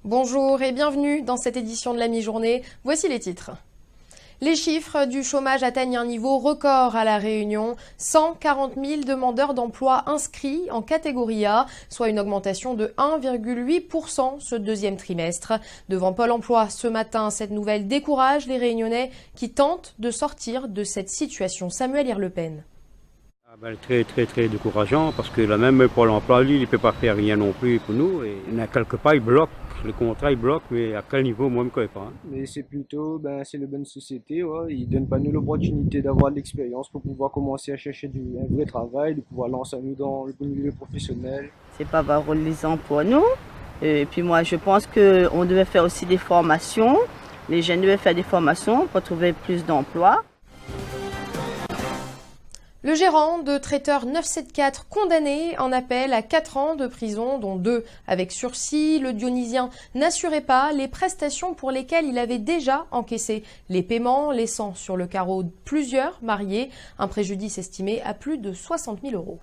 Bonjour et bienvenue dans cette édition de la mi-journée. Voici les titres. Les chiffres du chômage atteignent un niveau record à La Réunion. 140 000 demandeurs d'emploi inscrits en catégorie A, soit une augmentation de 1,8% ce deuxième trimestre. Devant Pôle emploi ce matin, cette nouvelle décourage les Réunionnais qui tentent de sortir de cette situation. Samuel Irlepen. Très décourageant parce que là même Pôle emploi, lui, il ne peut pas faire rien non plus pour nous. Et quelque part, il bloque. Le contrat, il bloque, mais à quel niveau, moi, je ne connais pas. Mais c'est plutôt, c'est les bonnes sociétés, ouais. Ils donnent pas nous l'opportunité d'avoir de l'expérience pour pouvoir commencer à chercher un vrai travail, de pouvoir lancer nous dans le milieu professionnel. C'est pas valorisant pour nous. Et puis moi, je pense qu'on devait faire aussi des formations. Les jeunes devaient faire des formations pour trouver plus d'emplois. Le gérant de traiteur 974 condamné en appel à 4 ans de prison, dont 2 avec sursis. Le Dionysien n'assurait pas les prestations pour lesquelles il avait déjà encaissé les paiements, laissant sur le carreau plusieurs mariés. Un préjudice estimé à plus de 60 000 €.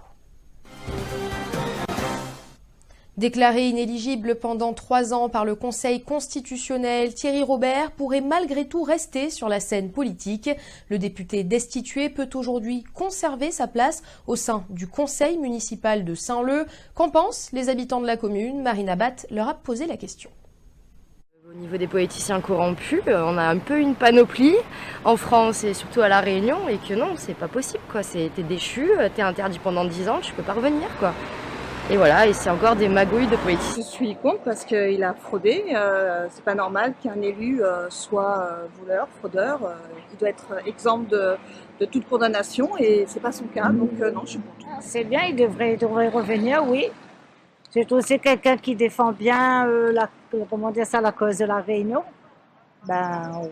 Déclaré inéligible pendant 3 ans par le Conseil constitutionnel, Thierry Robert pourrait malgré tout rester sur la scène politique. Le député destitué peut aujourd'hui conserver sa place au sein du Conseil municipal de Saint-Leu. Qu'en pensent les habitants de la commune? Marina Batt leur a posé la question. Au niveau des politiciens corrompus, on a un peu une panoplie en France et surtout à La Réunion, et que non, c'est pas possible, quoi. T'es déchu, t'es interdit pendant 10 ans, tu peux pas revenir, quoi. Et voilà, et c'est encore des magouilles de politiciens. Je suis contre parce qu'il a fraudé. C'est pas normal qu'un élu soit voleur, fraudeur. Il doit être exempt de toute condamnation et c'est pas son cas. Donc non, je suis contre. C'est bien, il devrait revenir, oui. C'est aussi quelqu'un qui défend bien la cause de La Réunion.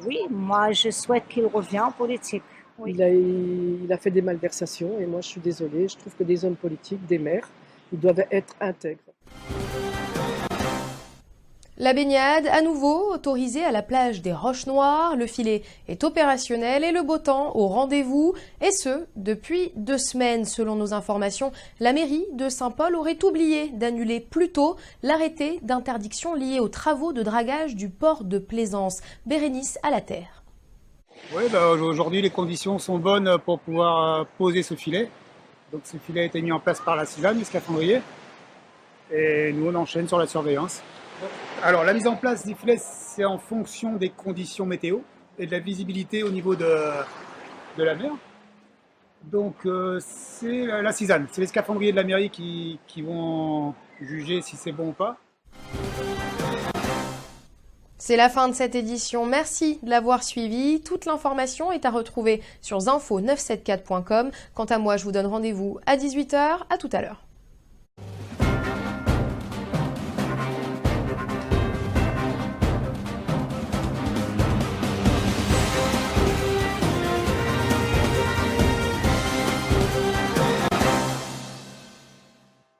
Oui, moi je souhaite qu'il revienne en politique. Oui. Il a fait des malversations et moi je suis désolée. Je trouve que des hommes politiques, des maires, ils doivent être intègres. La baignade, à nouveau autorisée à la plage des Roches Noires. Le filet est opérationnel et le beau temps au rendez-vous. Et ce, depuis 2 semaines. Selon nos informations, la mairie de Saint-Paul aurait oublié d'annuler plus tôt l'arrêté d'interdiction lié aux travaux de dragage du port de Plaisance. Bérénice à la terre. Oui, aujourd'hui les conditions sont bonnes pour pouvoir poser ce filet. Donc ce filet a été mis en place par la CISAN, le scaphandrier, et nous on enchaîne sur la surveillance. Alors la mise en place des filets, c'est en fonction des conditions météo et de la visibilité au niveau de la mer. Donc c'est la CISAN, c'est les scaphandriers de la mairie qui vont juger si c'est bon ou pas. C'est la fin de cette édition. Merci de l'avoir suivi. Toute l'information est à retrouver sur zinfo974.com. Quant à moi, je vous donne rendez-vous à 18 h. À tout à l'heure.